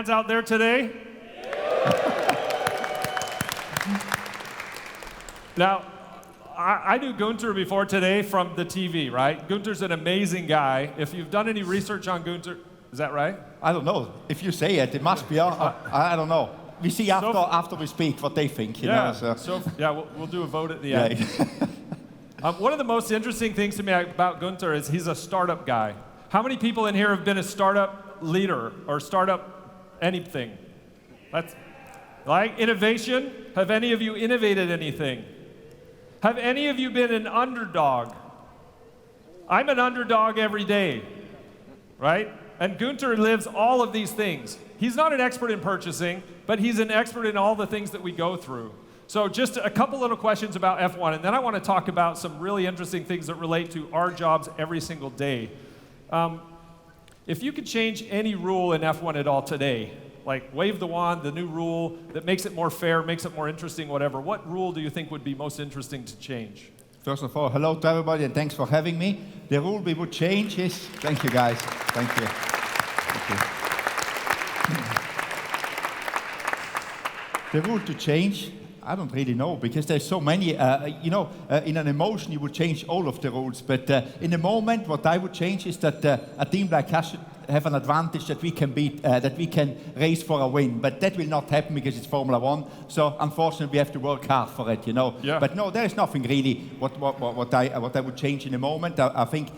Conrads out there today? Now, I knew Guenther before today from the TV, right? Guenther's an amazing guy. If you've done any research on Guenther, is that right? I don't know. If you say it, it must be. I don't know. We see after we speak what they think, you know. So we'll do a vote at the end. One of the most interesting things to me about Guenther is he's a startup guy. How many people in here have been a startup leader or startup anything? That's like innovation. Have any of you innovated anything? Have any of you been an underdog? I'm an underdog every day, right? And Guenther lives all of these things. He's not an expert in purchasing, but he's an expert in all the things that we go through. So just a couple little questions about F1, and then I want to talk about some really interesting things that relate to our jobs every single day. If you could change any rule in F1 at all today, like wave the wand, the new rule that makes it more fair, makes it more interesting, whatever, what rule do you think would be most interesting to change? First of all, hello to everybody and thanks for having me. The rule we would change is, thank you guys, thank you. The rule to change, I don't really know because there's so many, in an emotion you would change all of the rules, but in the moment what I would change is that a team like us should have an advantage that we can beat, that we can race for a win, but that will not happen because it's Formula One, so unfortunately we have to work hard for it, you know. Yeah. But no, there is nothing really what I would change in the moment. I think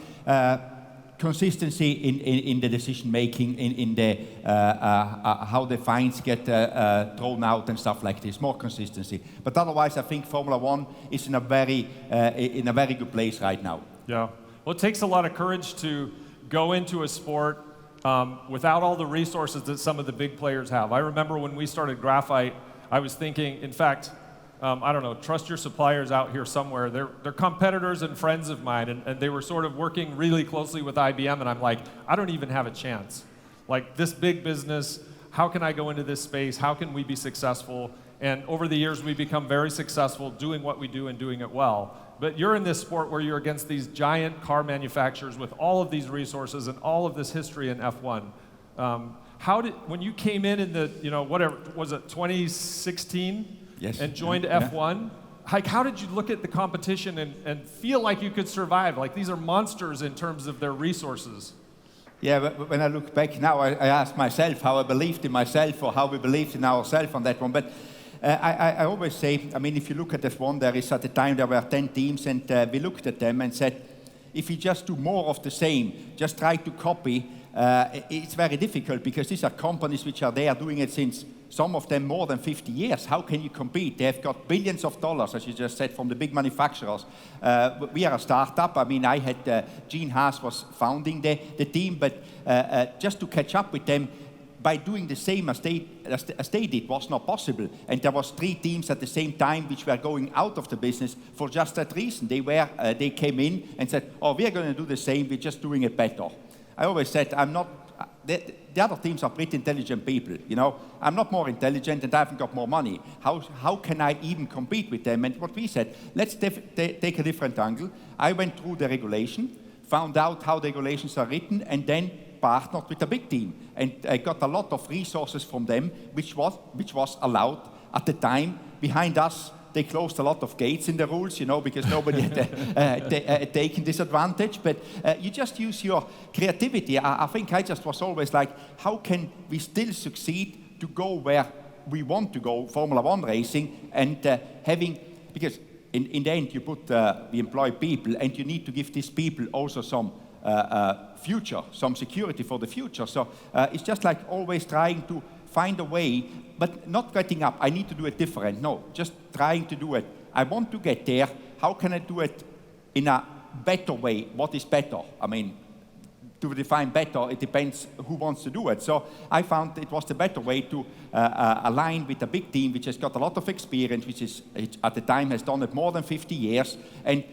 consistency in the decision making, in the how the fines get thrown out and stuff like this. More consistency. But otherwise, I think Formula One is in a very good place right now. Yeah. Well, it takes a lot of courage to go into a sport without all the resources that some of the big players have. I remember when we started Graphite, I was thinking, in fact, I don't know, trust your suppliers out here somewhere. They're competitors and friends of mine, and they were sort of working really closely with IBM, and I'm like, I don't even have a chance. Like, this big business, how can I go into this space? How can we be successful? And over the years, we've become very successful doing what we do and doing it well. But you're in this sport where you're against these giant car manufacturers with all of these resources and all of this history in F1. When you came in the, whatever, was it 2016? Yes. And joined F1, like, how did you look at the competition and feel like you could survive? Like, these are monsters in terms of their resources. Yeah, but when I look back now, I ask myself how I believed in myself or how we believed in ourselves on that one. But I always say, I mean, if you look at F1, there is at the time there were 10 teams, and we looked at them and said, if you just do more of the same, just try to copy, it's very difficult because these are companies which are there doing it since some of them more than 50 years. How can you compete? They have got billions of dollars, as you just said, from the big manufacturers. We are a startup. I mean, I had Haas was founding the team, but just to catch up with them, by doing the same as they did was not possible. And there was 3 teams at the same time which were going out of the business for just that reason. They came in and said, oh, we're going to do the same, we're just doing it better. I always said, I'm not, the other teams are pretty intelligent people, you know. I'm not more intelligent and I haven't got more money. How can I even compete with them? And what we said, let's take a different angle. I went through the regulation, found out how the regulations are written, and then partnered with a big team. And I got a lot of resources from them, which was allowed at the time. Behind us, they closed a lot of gates in the rules, you know, because nobody had taken this advantage. But you just use your creativity. I think I just was always like, how can we still succeed to go where we want to go, Formula One racing, and because in the end you we employ people, and you need to give these people also some future, some security for the future. So it's just like always trying to find a way, but not getting up. I need to do it different. No, just trying to do it. I want to get there. How can I do it in a better way? What is better? I mean, to define better, it depends who wants to do it. So I found it was the better way to align with a big team which has got a lot of experience, which at the time has done it more than 50 years, and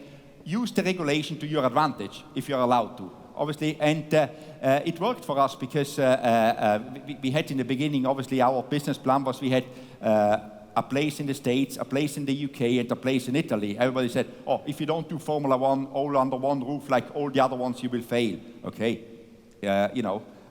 use the regulation to your advantage if you're allowed to. Obviously, and it worked for us because we had in the beginning, obviously our business plan was we had a place in the States, a place in the UK, and a place in Italy. Everybody said, oh, if you don't do Formula One all under one roof like all the other ones, you will fail. Okay,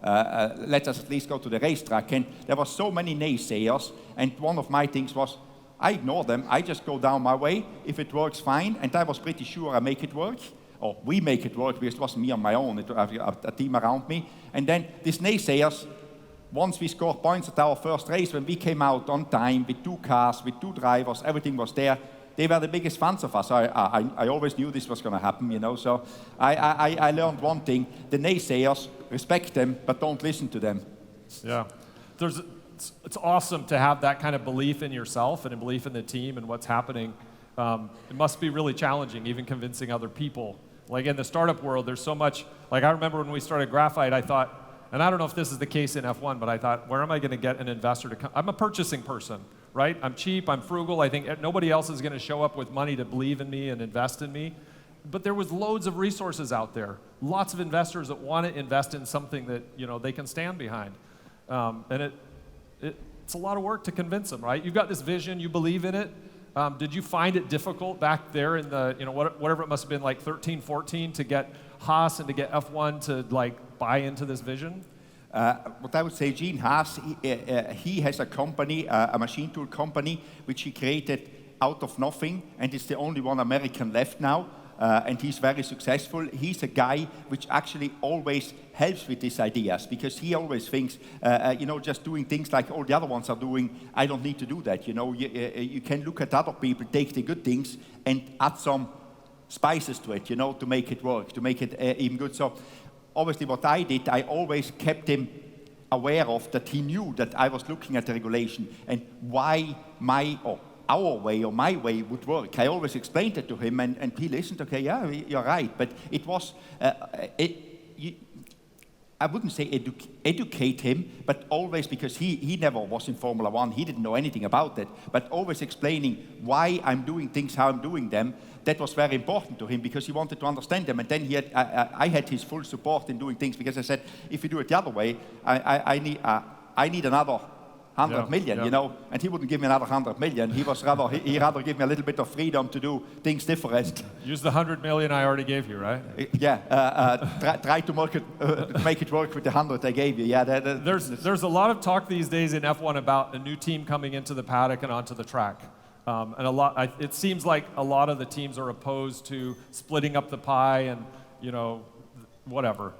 let us at least go to the racetrack. And there were so many naysayers, and one of my things was, I ignore them, I just go down my way. If it works, fine, and I was pretty sure I make it work, or we make it work, because it wasn't me on my own, it was a team around me. And then these naysayers, once we scored points at our first race, when we came out on time with 2 cars, with 2 drivers, everything was there, they were the biggest fans of us. I always knew this was going to happen, you know. So I learned one thing: the naysayers, respect them, but don't listen to them. Yeah, it's awesome to have that kind of belief in yourself and a belief in the team and what's happening. It must be really challenging, even convincing other people. Like in the startup world, there's so much. Like I remember when we started Graphite, I thought, and I don't know if this is the case in F1, but I thought, where am I going to get an investor to come? I'm a purchasing person, right? I'm cheap, I'm frugal. I think nobody else is going to show up with money to believe in me and invest in me. But there was loads of resources out there, lots of investors that want to invest in something that they can stand behind. And it's a lot of work to convince them, right? You've got this vision, you believe in it. Did you find it difficult back there in the, whatever it must have been like 13, 14 to get Haas and to get F1 to like buy into this vision? What I would say, Gene Haas, he has a company, a machine tool company, which he created out of nothing, and it's the only one American left now, and he's very successful. He's a guy which actually always helps with these ideas, because he always thinks, just doing things like all the other ones are doing, I don't need to do that. You can look at other people, take the good things, and add some spices to it, to make it work, to make it even good. So obviously what I did, I always kept him aware of that. He knew that I was looking at the regulation and why our way or my way would work. I always explained it to him, and he listened. Okay, yeah, you're right. But it was, I wouldn't say educate him, but always, because he never was in Formula One, he didn't know anything about it, but always explaining why I'm doing things, how I'm doing them. That was very important to him, because he wanted to understand them. And then I had his full support in doing things, because I said, if you do it the other way, I need another 100 million, and he wouldn't give me another 100 million. He rather give me a little bit of freedom to do things different. Use the 100 million I already gave you, right? Try to make it work with the 100 I gave you. Yeah, there's a lot of talk these days in F1 about a new team coming into the paddock and onto the track. And it seems like a lot of the teams are opposed to splitting up the pie and, whatever.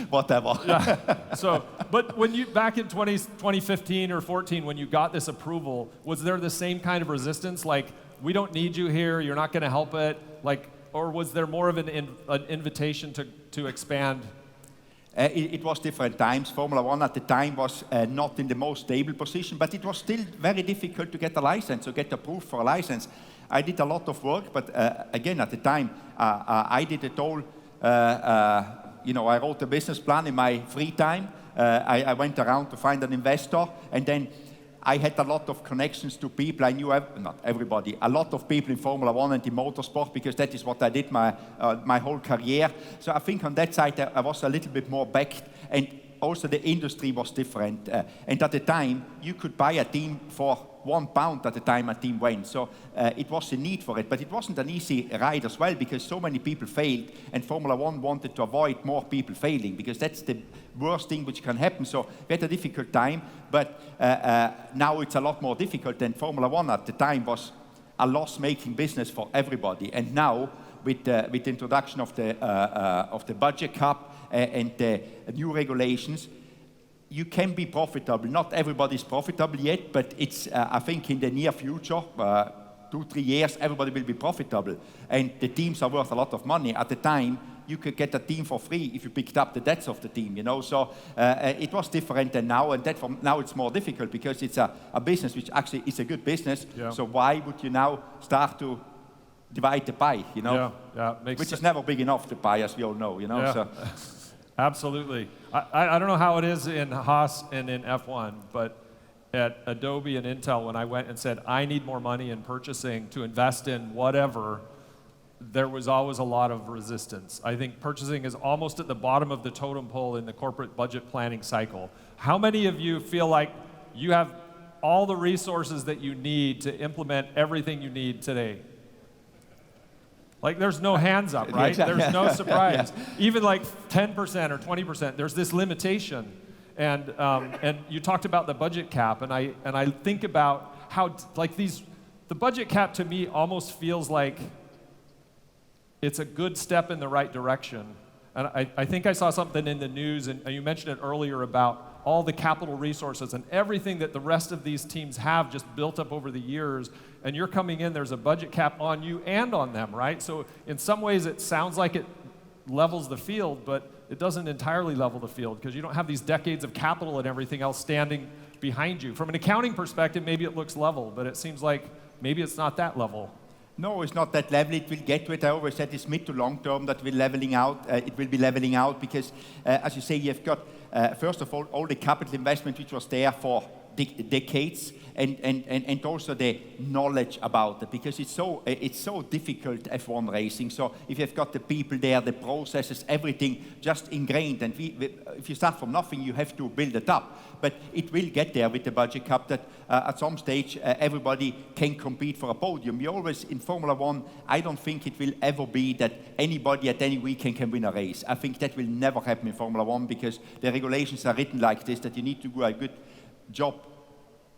Whatever. Yeah. So, but when back in 2015 or 14, when you got this approval, was there the same kind of resistance? Like, we don't need you here, you're not going to help it? Like, or was there more of an invitation to expand? It was different times. Formula One at the time was not in the most stable position, but it was still very difficult to get a license, to get approved for a license. I did a lot of work, but again, at the time, I did it all. I wrote a business plan in my free time. I went around to find an investor, and then I had a lot of connections to people. I knew, not everybody, a lot of people in Formula One and in motorsport, because that is what I did my whole career. So I think on that side I was a little bit more backed, and also the industry was different. And at the time, you could buy a team for £1 at the time a team went. So it was a need for it, but it wasn't an easy ride as well, because so many people failed, and Formula One wanted to avoid more people failing, because that's the worst thing which can happen. So we had a difficult time, but now it's a lot more difficult, and Formula One at the time was a loss-making business for everybody. And now, with the introduction of the budget cap and the new regulations, you can be profitable. Not everybody's profitable yet, but it's, I think in the near future, 2-3 years, everybody will be profitable. And the teams are worth a lot of money. At the time, you could get a team for free if you picked up the debts of the team, So it was different than now, and now it's more difficult, because it's a business which actually is a good business. Yeah. So why would you now start to divide the pie, Yeah, makes which sense. is never big enough, the pie, as we all know, Yeah. So. Absolutely. I don't know how it is in Haas and in F1, but at Adobe and Intel, when I went and said, I need more money in purchasing to invest in whatever, there was always a lot of resistance. I think purchasing is almost at the bottom of the totem pole in the corporate budget planning cycle. How many of you feel like you have all the resources that you need to implement everything you need today? Like there's no hands up, right? Exactly. There's no surprise. Even like 10% or 20%, there's this limitation. And you talked about the budget cap, and I think about how like the budget cap to me almost feels like it's a good step in the right direction. And I think I saw something in the news, and you mentioned it earlier about all the capital resources and everything that the rest of these teams have just built up over the years, and you're coming in, there's a budget cap on you and on them, right? So in some ways it sounds like it levels the field, but it doesn't entirely level the field because you don't have these decades of capital and everything else standing behind you. From an accounting perspective, maybe it looks level, but it seems like maybe it's not that level. No, it's not that level. It will get to it. I always said it's mid to long term that will leveling out. It will be leveling out because, as you say, you've got, first of all the capital investment which was there for decades, and also the knowledge about it, because it's so difficult F1 racing. So if you've got the people there, the processes, everything just ingrained, and if you start from nothing, you have to build it up. But it will get there with the budget cap that at some stage everybody can compete for a podium. We always, in Formula One, I don't think it will ever be that anybody at any weekend can win a race. I think that will never happen in Formula One because the regulations are written like this, that you need to do a good job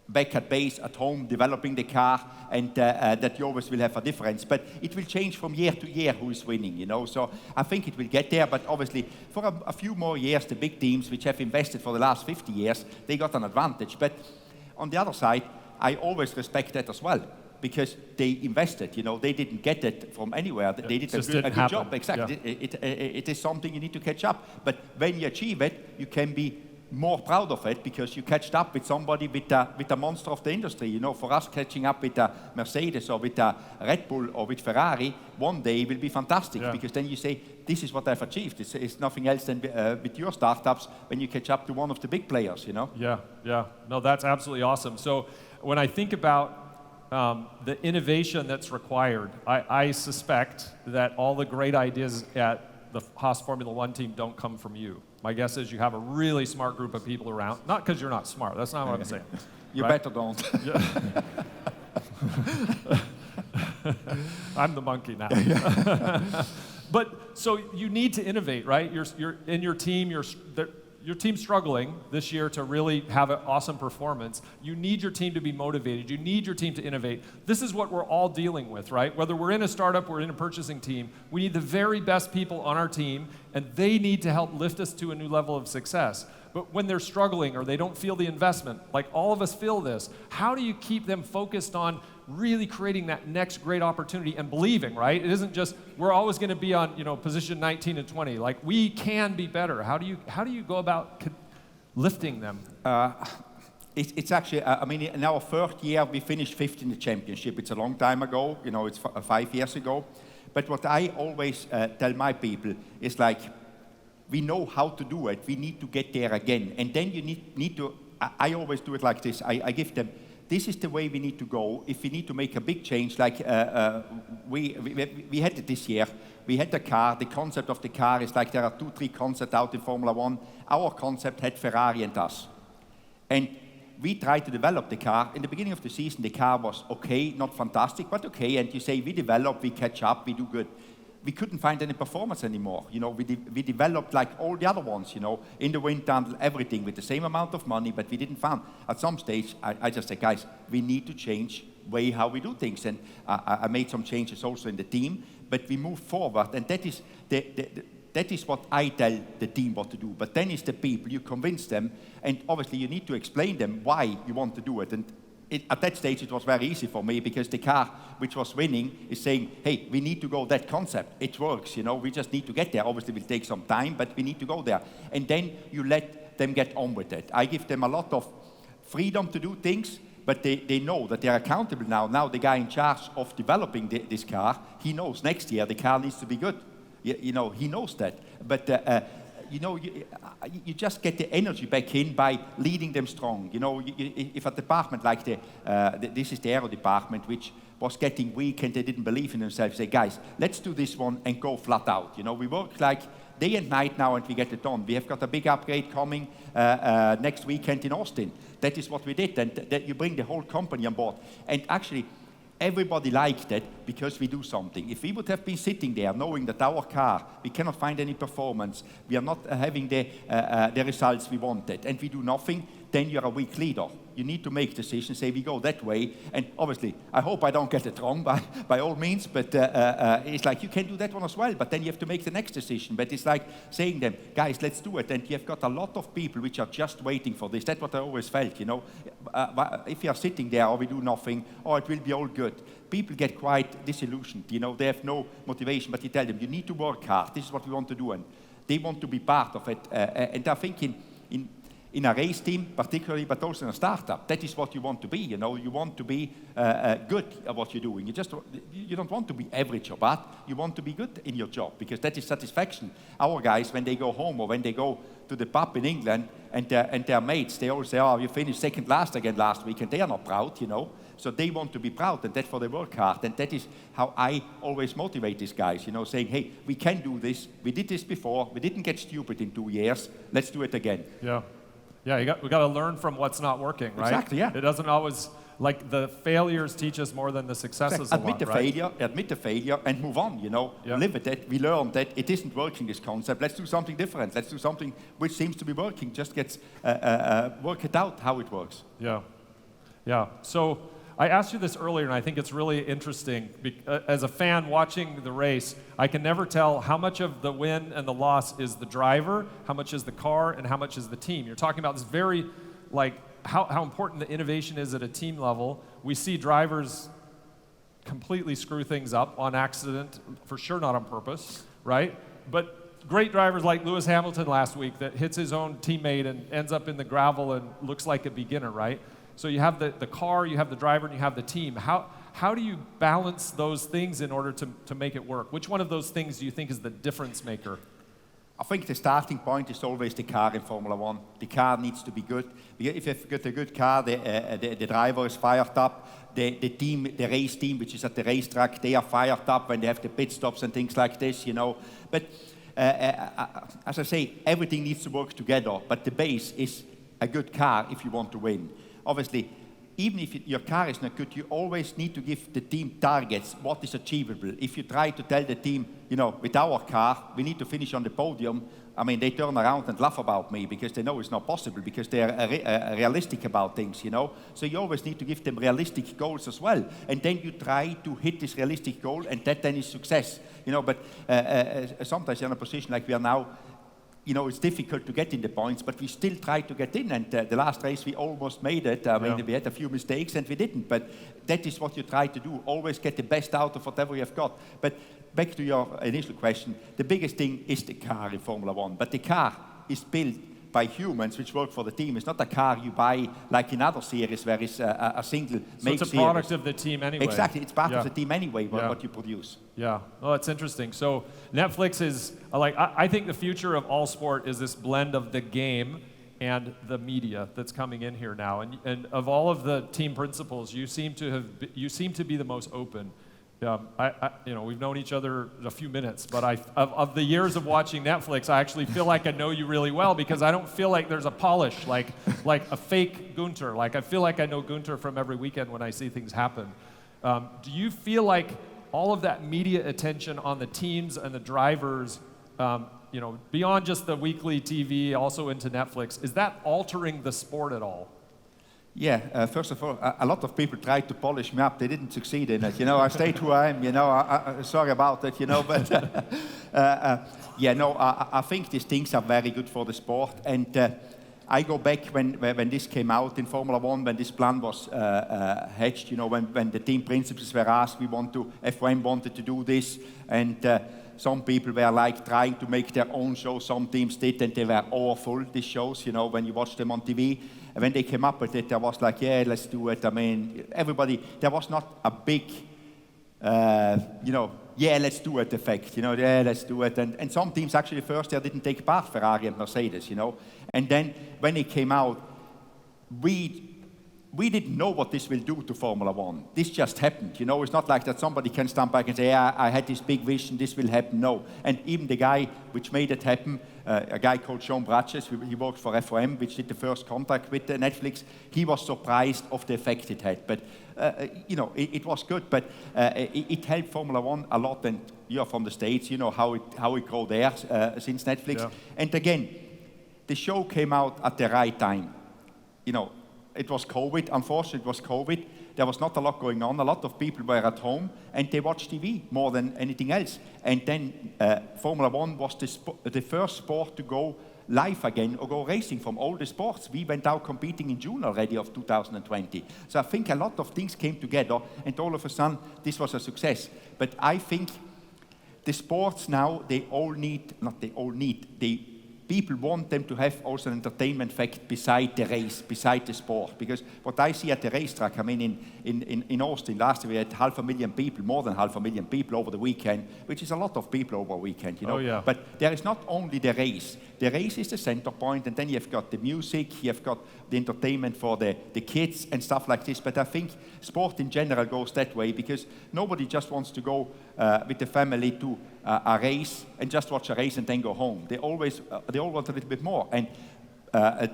back at base, at home, developing the car, and that you always will have a difference. But it will change from year to year who is winning, you know. So I think it will get there, but obviously for a few more years, the big teams which have invested for the last 50 years, they got an advantage. But on the other side, I always respect that as well, because they invested, you know, they didn't get it from anywhere. They did a good job, exactly. Yeah. It is something you need to catch up. But when you achieve it, you can be more proud of it because you catched up with somebody with a monster of the industry. You know, for us, catching up with a Mercedes or with a Red Bull or with Ferrari one day will be fantastic, because then you say, this is what I've achieved. It's nothing else than with your startups when you catch up to one of the big players, you know? Yeah. No, that's absolutely awesome. So when I think about the innovation that's required, I suspect that all the great ideas at the Haas Formula One team don't come from you. My guess is you have a really smart group of people around. Not because you're not smart. That's not what I'm saying. You better don't. I'm the monkey now. But so you need to innovate, right? You're in your team. Your team's struggling this year to really have an awesome performance. You need your team to be motivated. You need your team to innovate. This is what we're all dealing with, right? Whether we're in a startup or in a purchasing team, we need the very best people on our team, and they need to help lift us to a new level of success. But when they're struggling or they don't feel the investment, like all of us feel this, how do you keep them focused on really creating that next great opportunity and believing, right? It isn't just, we're always going to be on, position 19 and 20. Like, we can be better. How do you go about lifting them? It's actually, in our third year, we finished fifth in the championship. It's a long time ago, it's 5 years ago. But what I always tell my people is like, we know how to do it. We need to get there again. And then you need to, I always do it like this. I give them, this is the way we need to go. If we need to make a big change, like we had it this year. We had the car. The concept of the car is like there are 2-3 concepts out in Formula One. Our concept had Ferrari and us. And we tried to develop the car. In the beginning of the season, the car was okay, not fantastic, but okay. And you say, we develop, we catch up, we do good. We couldn't find any performance anymore. We developed like all the other ones, in the wind tunnel, everything with the same amount of money, but we didn't find. At some stage, I just said, guys, we need to change way how we do things. And I made some changes also in the team, but we moved forward. And that is what I tell the team what to do. But then it's the people, you convince them, and obviously you need to explain them why you want to do it. And at that stage, it was very easy for me because the car which was winning is saying, hey, we need to go that concept. It works, we just need to get there. Obviously, it will take some time, but we need to go there. And then you let them get on with it. I give them a lot of freedom to do things, but they know that they're accountable now. Now the guy in charge of developing this car, he knows next year the car needs to be good. He knows that. But you just get the energy back in by leading them strong. If a department like this is the aero department, which was getting weak and they didn't believe in themselves, say, guys, let's do this one and go flat out. We work like day and night now and we get it done. We have got a big upgrade coming next weekend in Austin. That is what we did, and that you bring the whole company on board. And actually, everybody liked that because we do something. If we would have been sitting there knowing that our car, we cannot find any performance, we are not having the results we wanted, and we do nothing, then you're a weak leader. You need to make decisions, say we go that way, and obviously, I hope I don't get it wrong by all means, but it's like you can do that one as well, but then you have to make the next decision. But it's like saying them, guys, let's do it, and you've got a lot of people which are just waiting for this. That's what I always felt, you know. If you are sitting there or we do nothing, or it will be all good, people get quite disillusioned, you know, they have no motivation, but you tell them, you need to work hard, this is what we want to do, and they want to be part of it, and I think in a race team particularly, but also in a startup, that is what you want to be, you know, you want to be good at what you're doing. You don't want to be average or bad, you want to be good in your job, because that is satisfaction. Our guys, when they go home or when they go to the pub in England and their mates, they all say, oh, you finished second last again last week, and they are not proud, you know. So they want to be proud, and therefore they work hard, and that is how I always motivate these guys, you know, saying, hey, we can do this, we did this before, we didn't get stupid in 2 years, let's do it again. Yeah. Yeah, we got to learn from what's not working, right? Exactly, yeah. It doesn't always, like the failures teach us more than the successes a lot, right? Admit the failure and move on, you know. Yeah. Live with it. We learned that it isn't working, this concept. Let's do something different. Let's do something which seems to be working. Just work it out how it works. Yeah. Yeah. So I asked you this earlier, and I think it's really interesting. As a fan watching the race, I can never tell how much of the win and the loss is the driver, how much is the car, and how much is the team. You're talking about this very, like, how important the innovation is at a team level. We see drivers completely screw things up on accident, for sure not on purpose, right? But great drivers like Lewis Hamilton last week that hits his own teammate and ends up in the gravel and looks like a beginner, right? So you have the car, you have the driver, and you have the team. How do you balance those things in order to make it work? Which one of those things do you think is the difference maker? I think the starting point is always the car in Formula One. The car needs to be good. If you've got a good car, the driver is fired up. The team, the race team, which is at the racetrack, they are fired up when they have the pit stops and things like this, you know. But as I say, everything needs to work together. But the base is a good car if you want to win. Obviously, even if your car is not good, you always need to give the team targets, what is achievable. If you try to tell the team, you know, with our car, we need to finish on the podium, I mean, they turn around and laugh about me because they know it's not possible, because they're realistic about things, you know. So you always need to give them realistic goals as well. And then you try to hit this realistic goal, and that then is success. You know, but sometimes you're in a position like we are now, you know, it's difficult to get in the points, but we still try to get in. And the last race, we almost made it. I mean, we had a few mistakes and we didn't. But that is what you try to do. Always get the best out of whatever you have got. But back to your initial question, the biggest thing is the car in Formula One. But the car is built by humans which work for the team. It's not a car you buy like in other series where it's a single make series. So it's a product of the team anyway. Exactly, it's part of the team anyway, what you produce. Yeah, well, that's interesting. So Netflix is, like, I think the future of all sport is this blend of the game and the media that's coming in here now. And of all of the team principals, you seem to be the most open. You know, we've known each other a few minutes, but of the years of watching Netflix, I actually feel like I know you really well, because I don't feel like there's a polish, like a fake Guenther. Like, I feel like I know Guenther from every weekend when I see things happen. Do you feel like all of that media attention on the teams and the drivers, you know, beyond just the weekly TV, also into Netflix, is that altering the sport at all? Yeah, first of all, a lot of people tried to polish me up. They didn't succeed in it. You know, I stayed who I am. You know, sorry about it. You know, but yeah, no, I think these things are very good for the sport. And I go back when this came out in Formula One, when this plan was hatched. You know, when the team principals were asked, F1 wanted to do this, and some people were like trying to make their own show. Some teams did, and they were awful, these shows, you know, when you watch them on TV. And when they came up with it, there was like, yeah, let's do it. I mean, everybody, there was not a big, you know, yeah, let's do it effect, you know, yeah, let's do it. And some teams actually first year didn't take part, Ferrari and Mercedes, you know. And then when it came out, we we didn't know what this will do to Formula One. This just happened, you know. It's not like that somebody can stand back and say, yeah, I had this big vision, this will happen. No. And even the guy which made it happen, a guy called Sean Bratches, he worked for FOM, which did the first contract with Netflix. He was surprised of the effect it had. But, you know, it was good. But it helped Formula One a lot. And you're from the States, you know how it grew there since Netflix. Yeah. And again, the show came out at the right time. You know, it was COVID. Unfortunately, it was COVID. There was not a lot going on. A lot of people were at home, and they watched TV more than anything else. And then Formula One was the first sport to go live again or go racing from all the sports. We went out competing in June already of 2020. So I think a lot of things came together, and all of a sudden, this was a success. But I think the sports now, people want them to have also an entertainment fact beside the race, beside the sport. Because what I see at the racetrack, I mean, in Austin, last year we had 500,000 people, more than 500,000 people over the weekend, which is a lot of people over a weekend, you know. Oh, yeah. But there is not only the race. The race is the center point, and then you've got the music, you've got the entertainment for the kids and stuff like this. But I think sport in general goes that way, because nobody just wants to go with the family to a race and just watch a race and then go home. They all want a little bit more. And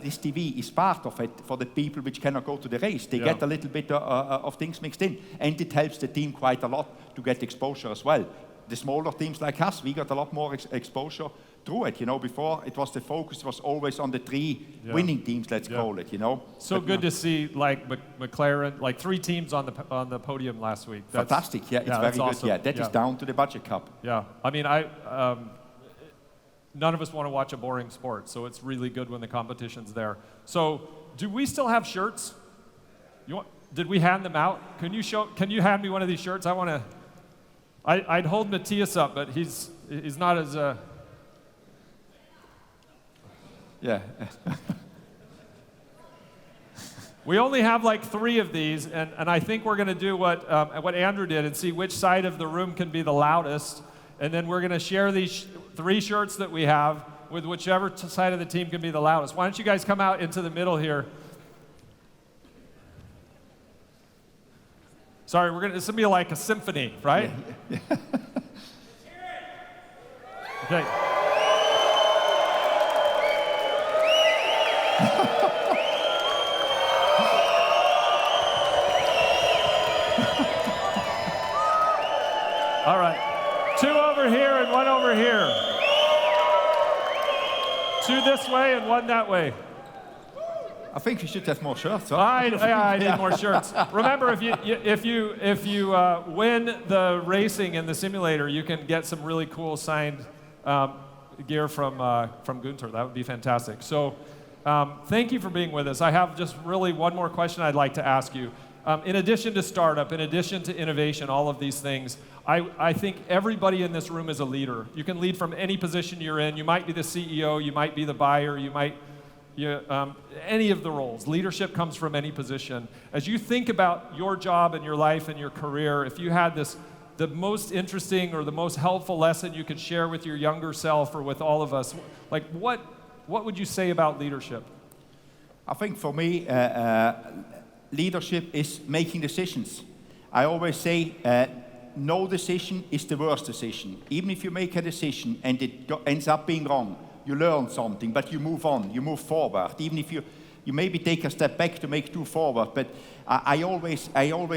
this TV is part of it for the people which cannot go to the race. They get a little bit of things mixed in. And it helps the team quite a lot to get exposure as well. The smaller teams like us, we got a lot more exposure through it. You know, before the focus was always on the three winning teams, let's call it, you know. So but good to see, like, McLaren, like 3 teams on the podium last week. That's fantastic, it's very good. Awesome. Yeah, that is down to the Budget Cup. Yeah, I mean, none of us want to watch a boring sport, so it's really good when the competition's there. So, do we still have shirts? Did we hand them out? Can you hand me one of these shirts? I want to. I'd hold Matthias up, but he's not as. Yeah. We only have like 3 of these, and I think we're going to do what Andrew did and see which side of the room can be the loudest, and then we're going to share these 3 shirts that we have with whichever side of the team can be the loudest. Why don't you guys come out into the middle here? Sorry, this will be like a symphony, right? Yeah. Okay. All right. 2 over here and 1 over here. 2 this way and 1 that way. I think we should have more shirts. Huh? I need more shirts. Remember, if you win the racing in the simulator, you can get some really cool signed gear from Guenther. That would be fantastic. So, thank you for being with us. I have just really one more question I'd like to ask you. In addition to startup, in addition to innovation, all of these things, I think everybody in this room is a leader. You can lead from any position you're in. You might be the CEO, you might be the buyer, any of the roles. Leadership comes from any position. As you think about your job and your life and your career, if you had the most interesting or the most helpful lesson you could share with your younger self or with all of us, like what would you say about leadership? I think for me, leadership is making decisions. I always say no decision is the worst decision. Even if you make a decision and it ends up being wrong, you learn something, but you move on, you move forward. Even if you maybe take a step back to make 2 forward, but I always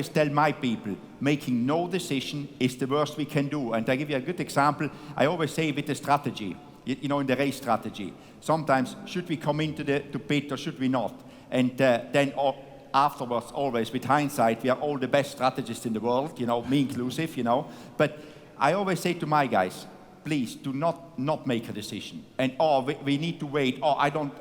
tell my people, making no decision is the worst we can do. And I give you a good example. I always say with the strategy, you know, in the race strategy, sometimes should we come into to pit or should we not? And then afterwards, always with hindsight, we are all the best strategists in the world, you know, me inclusive, you know. But I always say to my guys, please do not make a decision. And we need to wait. I don't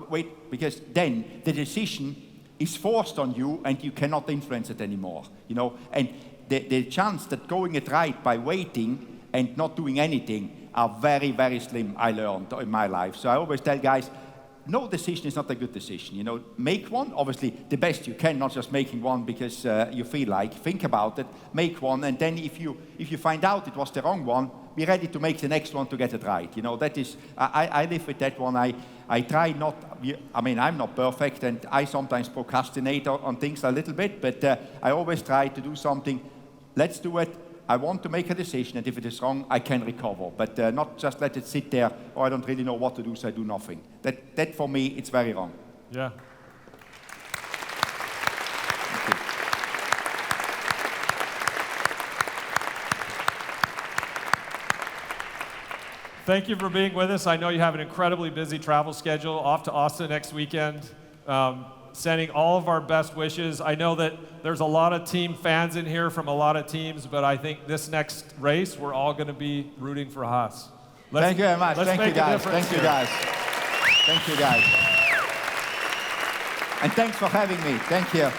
wait, because then the decision is forced on you and you cannot influence it anymore. You know, and the chance that going it right by waiting and not doing anything are very, very slim, I learned in my life. So I always tell guys, no decision is not a good decision. You know, make one, obviously the best you can, not just making one because you feel like. Think about it, make one, and then if you find out it was the wrong one, be ready to make the next one to get it right. You know, that is, I live with that one. I try not, I mean, I'm not perfect, and I sometimes procrastinate on things a little bit, but I always try to do something. Let's do it. I want to make a decision, and if it is wrong, I can recover, but not just let it sit there, or I don't really know what to do, so I do nothing. That for me, it's very wrong. Yeah. Thank you for being with us. I know you have an incredibly busy travel schedule, off to Austin next weekend. Sending all of our best wishes. I know that there's a lot of team fans in here from a lot of teams, but I think this next race, we're all going to be rooting for Haas. Thank you very much. Thank you, guys. Thank you, guys. Thank you, guys. And thanks for having me. Thank you.